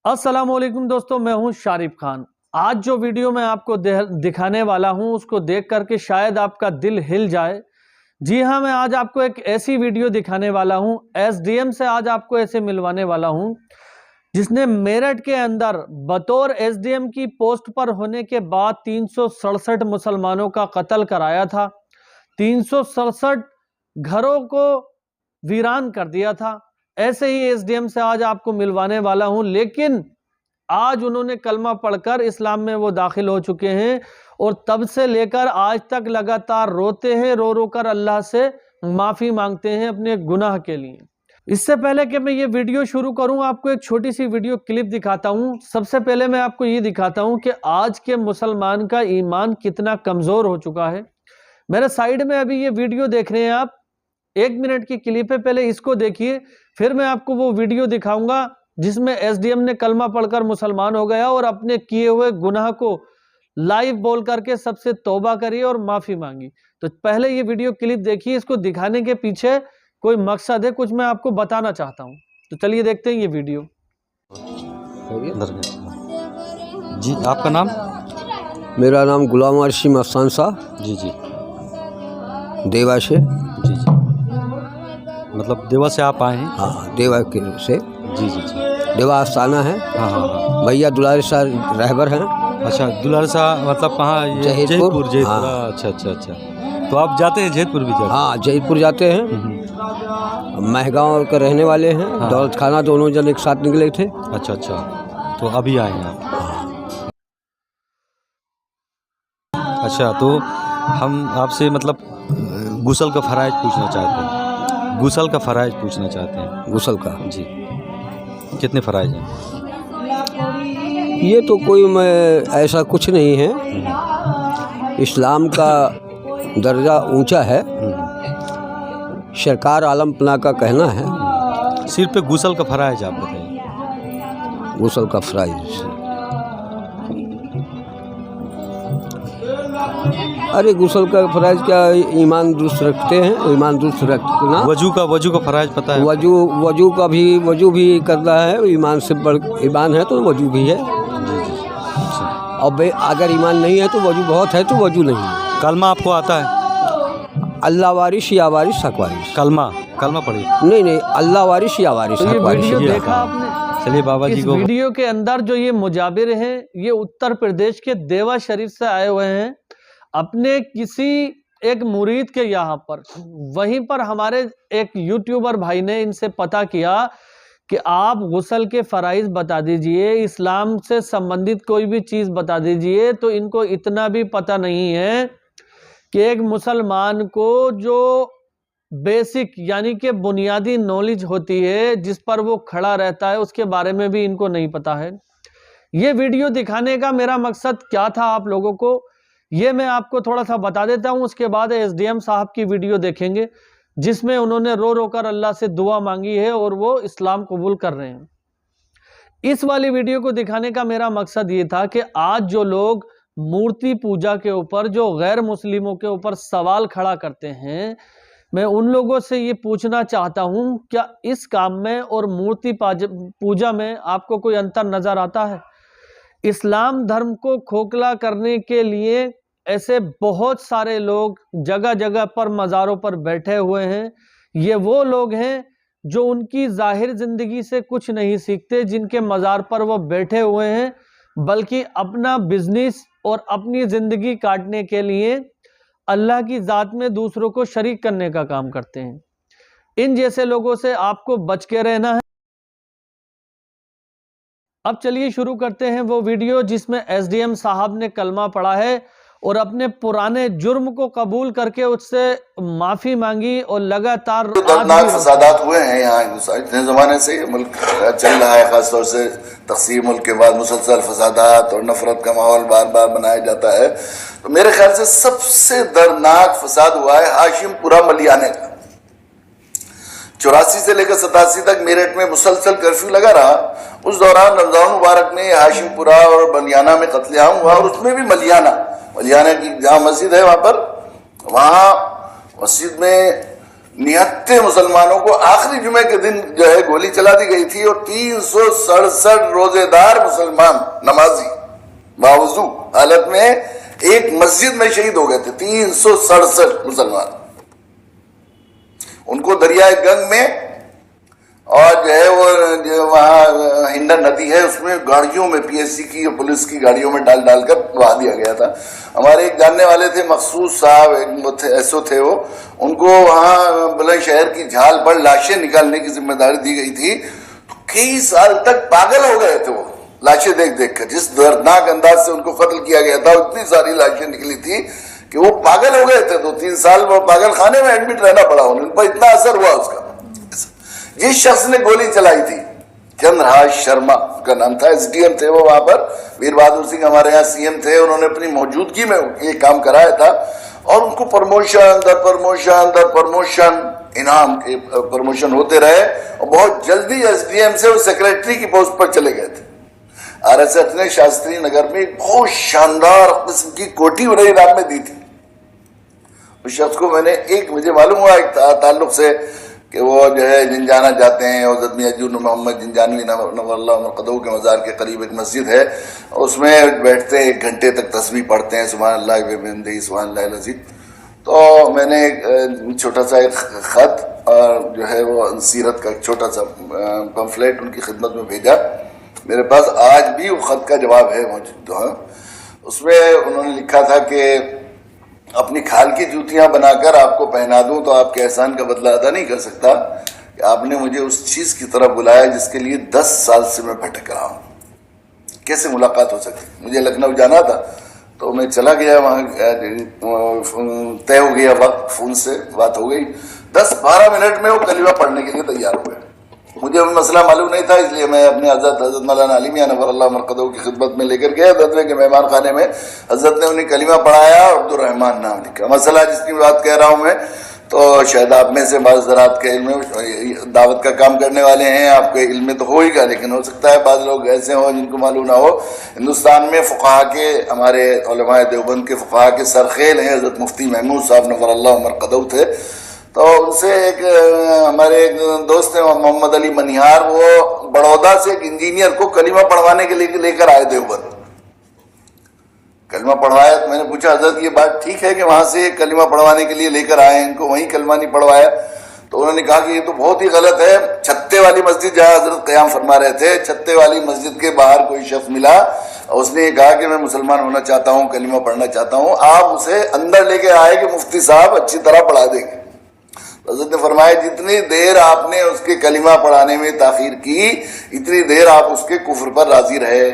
अस्सलाम वालेकुम दोस्तों, मैं हूं शारिफ खान। आज जो वीडियो मैं आपको दिखाने वाला हूं उसको देख करके शायद आपका दिल हिल जाए। जी हां, मैं आज आपको एक ऐसी वीडियो दिखाने वाला हूं, एसडीएम से आज आपको ऐसे मिलवाने वाला हूं जिसने मेरठ के अंदर बतौर एसडीएम की पोस्ट पर होने के बाद 367 मुसलमानों का कत्ल कराया था, 367 घरों को वीरान कर दिया था। ऐसे ही एसडीएम से आज आपको मिलवाने वाला हूं, लेकिन आज उन्होंने कलमा पढ़कर इस्लाम में वो दाखिल हो चुके हैं और तब से लेकर आज तक लगातार रोते हैं, रो रो कर अल्लाह से माफ़ी मांगते हैं अपने गुनाह के लिए। इससे पहले कि मैं ये वीडियो शुरू करूं, आपको एक छोटी सी वीडियो क्लिप दिखाता हूं। सबसे पहले मैं आपको ये दिखाता हूं कि आज के मुसलमान का ईमान कितना कमज़ोर हो चुका है। मेरे साइड में अभी ये वीडियो देख रहे हैं आप, 1 मिनट की क्लिप है, पहले इसको देखिए, फिर मैं आपको वो वीडियो दिखाऊंगा जिसमें एसडीएम ने कलमा पढ़कर मुसलमान हो गया और अपने किए हुए गुनाह को लाइव बोल करके सबसे तौबा करी और माफी मांगी। तो पहले ये वीडियो क्लिप देखिए, इसको दिखाने के पीछे कोई मकसद है, कुछ मैं आपको बताना चाहता हूँ। तो चलिए देखते हैं ये वीडियो। जी, आपका नाम? मेरा नाम गुलाम अरशीम अफसान साहब। जी जी, देवा से। जी जी, मतलब देवा से आप आए हैं? हाँ, देवा के से। जी जी जी, देवा आस्थाना है। हाँ हाँ हाँ। भैया दुलारे साहब रहबर हैं। अच्छा, दुलार साहब मतलब कहाँ? ये जहीरपुर। जहीरपुर। हाँ। अच्छा अच्छा अच्छा, तो आप जाते हैं जहीरपुर भी जाते हैं? हाँ, जहीरपुर जाते हैं। महगांव के रहने वाले हैं। हाँ। दौलत खाना दोनों जन एक साथ निकले थे। अच्छा अच्छा, तो अभी आए हैं आप? अच्छा, तो हम आपसे मतलब गुस्ल का फ़राइज़ पूछना चाहते हैं। गुस्ल का फ़राइज़ पूछना चाहते हैं। गुस्ल का? जी, कितने फ़राइज़ हैं? ये तो कोई ऐसा कुछ नहीं है। इस्लाम का दर्जा ऊंचा है। सरकार आलमपना का कहना है। सिर पे गुस्ल का फ़राइज़ आप बताइए। गुस्ल का फ़राइज़, अरे गुस्ल का फ़राइज़ क्या, ईमान दुरुस्त रखते हैं। ईमान दुरुस्त रखना। वजू का फ़राइज़ पता है? वजू भी करना है। ईमान से बढ़ ईमान है तो वजू भी है। और अगर ईमान नहीं है तो वजू बहुत है तो वजू नहीं है। कलमा आपको आता है? अल्लाह वारिश या वारिश हक वारिश। कलमा पढ़िए। नहीं, अल्लाह वारिश या वारिश तो हक ये वारिश। वीडियो देखा आपने? चलिए बाबा जी इस को। वीडियो के अंदर जो ये मुजाबिर हैं, ये उत्तर प्रदेश के देवा शरीफ से आए हुए हैं अपने किसी एक मुरीद के यहाँ पर। वहीं पर हमारे एक यूट्यूबर भाई ने इनसे पता किया कि आप गुस्ल के फ़राइज़ बता दीजिए, इस्लाम से संबंधित कोई भी चीज़ बता दीजिए। तो इनको इतना भी पता नहीं है कि एक मुसलमान को जो बेसिक यानी कि बुनियादी नॉलेज होती है जिस पर वो खड़ा रहता है, उसके बारे में भी इनको नहीं पता है। ये वीडियो दिखाने का मेरा मकसद क्या था आप लोगों को, ये मैं आपको थोड़ा सा बता देता हूं। उसके बाद एसडीएम साहब की वीडियो देखेंगे जिसमें उन्होंने रो रो कर अल्लाह से दुआ मांगी है और वो इस्लाम कबूल कर रहे हैं। इस वाली वीडियो को दिखाने का मेरा मकसद ये था कि आज जो लोग मूर्ति पूजा के ऊपर, जो गैर मुस्लिमों के ऊपर सवाल खड़ा करते हैं, मैं उन लोगों से ये पूछना चाहता हूं, क्या इस काम में और मूर्ति पूजा में आपको कोई अंतर नजर आता है? इस्लाम धर्म को खोखला करने के लिए ऐसे बहुत सारे लोग जगह जगह पर मज़ारों पर बैठे हुए हैं। ये वो लोग हैं जो उनकी जाहिर ज़िंदगी से कुछ नहीं सीखते, जिनके मज़ार पर वो बैठे हुए हैं, बल्कि अपना बिजनेस और अपनी ज़िंदगी काटने के लिए अल्लाह की ज़ात में दूसरों को शरीक करने का काम करते हैं। इन जैसे लोगों से आपको बच के रहना है। अब चलिए शुरू करते हैं वो वीडियो जिसमें एसडीएम साहब ने कलमा पढ़ा है और अपने पुराने जुर्म को कबूल करके उससे माफी मांगी और लगातार दर्दनाक फसादात हुए हैं यहाँ। इतने ज़माने से ये मुल्क चल रहा है, ख़ासतौर से तक़सीम मुल्क के बाद मुसलसल फसादात और नफरत का माहौल बार बार बनाया जाता है। तो मेरे ख्याल से सबसे दर्दनाक फसाद हुआ है हाशिमपुरा मलियाने का। 84 से लेकर 87 तक मेरठ में मुसलसल कर्फ्यू लगा रहा। उस दौरान रमज़ान मुबारक में हाशिमपुरा और मलियाना में कत्लेआम हुआ, और उसमें भी मलियाना की जहाँ मस्जिद है वहाँ पर, वहाँ मस्जिद में 79 मुसलमानों को आखिरी जुमे के दिन जो है गोली चला दी गई थी और 367 रोजेदार मुसलमान नमाजी बावजू हालत में एक मस्जिद में शहीद हो गए थे। 367 मुसलमान, उनको दरियाए गंग में और जो है वो जो वहाँ हिंडन नदी है उसमें गाड़ियों में पीएससी की और पुलिस की गाड़ियों में डाल कर बहा दिया गया था। हमारे एक जानने वाले थे मखसूस साहब, एक एसओ थे वो, उनको वहाँ बुलंदशहर की झाल पर लाशें निकालने की जिम्मेदारी दी गई थी। तो कई साल तक पागल हो गए थे वो लाशें देख देख कर, जिस दर्दनाक अंदाज से उनको कत्ल किया गया था, इतनी सारी लाशें निकली थी कि वो पागल हो गए थे। 2-3 साल वो पागल खाने में एडमिट रहना पड़ा उन पर, इतना असर हुआ उसका। जिस शख्स ने गोली चलाई थी चंद्रहास शर्मा का नाम था, एसडीएम थे वो वहां पर। वीर बहादुर सिंह हमारे यहाँ सीएम थे, उन्होंने अपनी मौजूदगी में ये काम कराया था और उनको प्रमोशन दर प्रमोशन दर प्रमोशन, इनाम के प्रमोशन होते रहे और बहुत जल्दी एसडीएम से वो सेक्रेटरी की पोस्ट पर चले गए थे। आरएसएस ने शास्त्री नगर में एक बहुत शानदार किस्म की कोठी उन्हें इनाम में दी थी। उस शख्स को मैंने मुझे मालूम हुआ एक ताल्लुक से कि वो जो है जिंजाना जाते हैं, हज़रत मियां अजूर मोहम्मद जिंजानवी नव्वरअल्लाहु मरक़दहू के मज़ार के करीब एक मस्जिद है, उसमें बैठते हैं 1 घंटे तक तस्बीह पढ़ते हैं, सुभान अल्लाह व बिहम्दिही सुभान अल्लाहिल अज़ीम। तो मैंने एक छोटा सा एक ख़त और जो है वो सीरत का एक छोटा सा पम्फलेट उनकी खिदमत में भेजा। मेरे पास आज भी वो ख़त का जवाब है मौजूद। उसमें उन्होंने लिखा था कि अपनी खाल की जूतियां बनाकर आपको पहना दूं तो आपके एहसान का बदला अदा नहीं कर सकता कि आपने मुझे उस चीज़ की तरफ बुलाया जिसके लिए 10 साल से मैं भटक रहा हूँ। कैसे मुलाकात हो सकती? मुझे लखनऊ जाना था तो मैं चला गया, वहाँ तय हो गया वक्त, फ़ोन से बात हो गई। 10-12 मिनट में वो कलीमा पढ़ने के लिए तैयार हुए। मुझे मसला मालूम नहीं था, इसलिए मैं अपने हज़रत मौलाना अली मियां नव्वरअल्लाहु मरक़दहू की खिदमत में लेकर गया। दरवे के मेहमान खाने में हज़रत ने उन्हें कलीमा पढ़ाया और अब्दुर्रहमान नाम लिखा। मसला जिसकी बात कह रहा हूँ मैं, तो शायद आप में से बाज़ ज़रात के इल्म में दावत का काम करने वाले हैं, आपके इल्म में तो हो ही गया, लेकिन हो सकता है बाज़ लोग ऐसे हों जिनको मालूम ना हो। हिंदुस्तान में फ़ुक़हा के, हमारे उलमाए देवबंद के फ़ुक़हा के सरखेल हैं हज़रत मुफ्ती महमूद साहब नव्वरअल्लाहु मरक़दहू थे। तो उनसे एक हमारे एक दोस्त हैं मोहम्मद अली मनिहार, वो बड़ौदा से एक इंजीनियर को कलीमा पढ़वाने के लिए लेकर आए देवबंद। कलीमा पढ़वाया तो मैंने पूछा, हज़रत ये बात ठीक है कि वहाँ से कलीमा पढ़वाने के लिए लेकर आए, इनको वहीं कलमा नहीं पढ़वाया? तो उन्होंने कहा कि ये तो बहुत ही गलत है। छत्ते वाली मस्जिद जहाँ हज़रत क़याम फरमा रहे थे, छत्ते वाली मस्जिद के बाहर कोई शख्स मिला, उसने कहा कि मैं मुसलमान होना चाहता हूँ, कलीमा पढ़ना चाहता हूँ। आप उसे अंदर लेके आए कि मुफ्ती साहब अच्छी तरह पढ़ा देंगे। हज़रत ने फरमाया, जितनी देर आपने उसके कलिमा पढ़ाने में ताख़ीर की, इतनी देर आप उसके कुफ्र पर राज़ी रहे।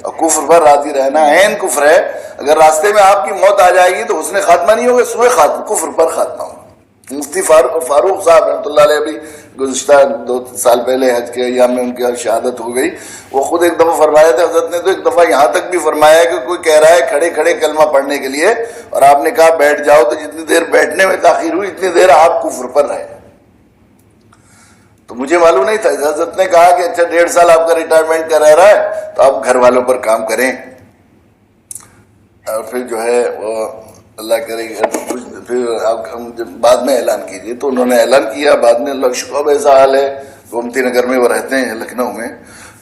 और कुफ्र पर राज़ी रहना ऐन कुफ्र है। अगर रास्ते में आपकी मौत आ जाएगी तो उसने खात्मा नहीं होगा, सुए खात्मा, कुफ्र पर खात्मा होगा। मुफ्ती फारूक साहब रहमतुल्लाह अलैह, अभी गुज़िश्ता 2 साल पहले हज के अय्याम में उनकी शहादत हो गई। वो खुद एक दफ़ा फरमाया था, हज़रत ने तो एक दफ़ा यहाँ तक भी फरमाया कि कोई कह रहा है खड़े खड़े कलमा पढ़ने के लिए, और आपने कहा बैठ जाओ, तो जितनी देर बैठने में ताख़ीर हुई इतनी देर आप कुफ्र पर रहे। तो मुझे मालूम नहीं था। हज़रत ने कहा कि अच्छा 1.5 साल आपका रिटायरमेंट का रह रहा है तो आप घर वालों पर काम करें, और फिर जो है वो अल्लाह करेगा तो कुछ, फिर आप जब बाद में ऐलान कीजिए। तो उन्होंने ऐलान किया। बाद में अल्लाह का शुक्र, अब ऐसा हाल है, गोमती नगर में वो रहते हैं लखनऊ में,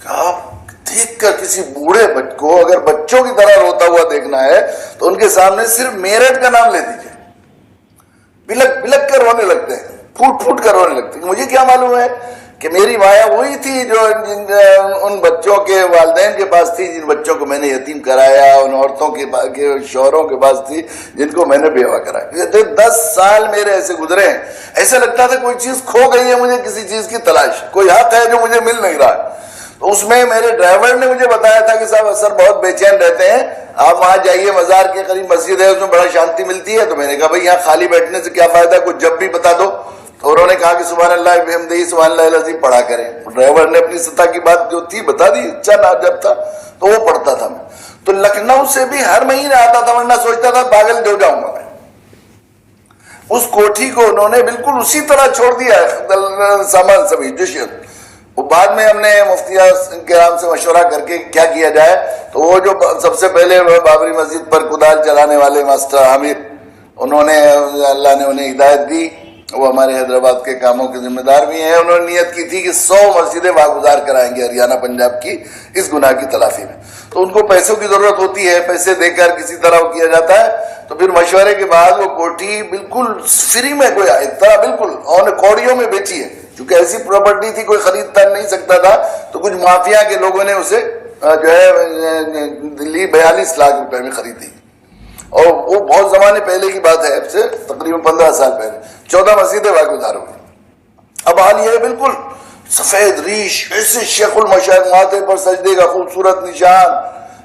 आप देख कर किसी बूढ़े बच्चे को अगर बच्चों की तरह रोता हुआ देखना है तो उनके सामने सिर्फ मेरठ का नाम ले दीजिए, बिलक बिलक कर रोने लगते हैं, फूट फूट कर रोने लगते हैं। मुझे क्या मालूम है कि मेरी माया वही थी जो उन बच्चों के वालिदैन के पास थी, जिन बच्चों को मैंने यतीम कराया, उन औरतों के शौहरों के पास थी जिनको मैंने बेवा कराया। 10 साल मेरे ऐसे गुजरे हैं, ऐसा लगता था कोई चीज़ खो गई है, मुझे किसी चीज़ की तलाश, कोई हक है जो मुझे मिल नहीं रहा। तो उसमें मेरे ड्राइवर ने मुझे बताया था कि साहब असर बहुत बेचैन रहते हैं, आप वहाँ जाइए, मज़ार के करीब मस्जिद है, उसमें बड़ा शांति मिलती है। तो मैंने कहा भाई यहाँ खाली बैठने से क्या फ़ायदा, कुछ जब भी बता दो। तो उन्होंने कहा कि सुभान अल्लाह व बिहम्दिही सुभान अल्लाहिल अज़ीम पढ़ा करें। ड्राइवर ने अपनी सत्ता की बात जो थी बता दी, इच्छा ना जब था तो वो पढ़ता था मैं। तो लखनऊ से भी हर महीने आता था, वरना सोचता था पागल हो जाऊंगा मैं। उस कोठी को उन्होंने बिल्कुल उसी तरह छोड़ दिया सामान सभी जुशियत। वो बाद में हमने मुफ्तिया के नाम से मशवरा करके क्या किया जाए, तो वो जो सबसे पहले बाबरी मस्जिद पर कुदाल चलाने वाले मास्टर आमिर, उन्होंने, अल्लाह ने उन्हें हिदायत दी वो हमारे हैदराबाद के कामों के जिम्मेदार भी हैं। उन्होंने नियत की थी कि 100 मस्जिदें वागुजार कराएंगे हरियाणा पंजाब की इस गुनाह की तलाफी में। तो उनको पैसों की जरूरत होती है, पैसे देकर किसी तरह वो किया जाता है। तो फिर मशवरे के बाद वो कोठी बिल्कुल फ्री में, कोई इतना बिल्कुल उन्होंने कौड़ियों में बेची है, क्योंकि ऐसी प्रॉपर्टी थी कोई खरीद नहीं सकता था। तो कुछ माफिया के लोगों ने उसे जो है दिल्ली 42 लाख रुपए में खरीदी, और वो बहुत जमाने पहले की बात है, अब से तकरीबन 15 साल पहले 14 मस्जिदें वागुजार हो गई। अब हाल ये बिल्कुल सफेद रीश, ऐसे शेखुल मशाइख माथे पर सजदे का खूबसूरत निशान,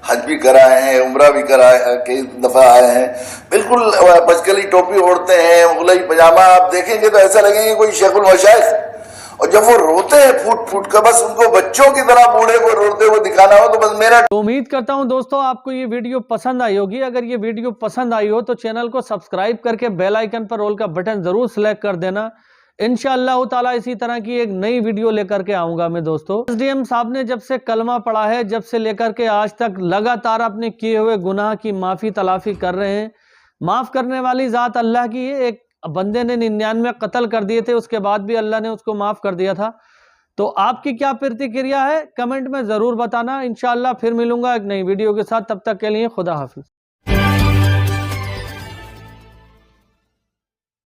हज भी कराए हैं, उम्रा भी कराए, कई दफा आए हैं, बिल्कुल बजकली टोपी ओढ़ते हैं, मुगलई पजामा, आप देखेंगे तो ऐसा लगेंगे कोई शेखुल मशाइख। और जब वो रोते हैं फूट फूट कर, बस उनको बच्चों की तरह बूढ़े को रोते हुए दिखाना हो, तो बस मेरा। तो उम्मीद करता हूं दोस्तों आपको ये वीडियो पसंद आई होगी। अगर ये वीडियो पसंद आई हो तो चैनल को सब्सक्राइब करके बेल आइकन पर ऑल का बटन जरूर सेलेक्ट कर देना। इंशाअल्लाह ताला इसी तरह की एक नई वीडियो लेकर के आऊंगा मैं दोस्तों। एसडीएम साहब ने जब से कलमा पढ़ा है, जब से लेकर के आज तक लगातार अपने किए हुए गुनाह की माफी तलाफी कर रहे हैं। माफ करने वाली जात अल्लाह की है। एक बंदे ने 99 कत्ल कर दिए थे, उसके बाद भी अल्लाह ने उसको माफ कर दिया था। तो आपकी क्या प्रतिक्रिया है कमेंट में जरूर बताना। इंशाअल्लाह फिर मिलूंगा एक नई वीडियो के साथ, तब तक के लिए खुदा हाफिज।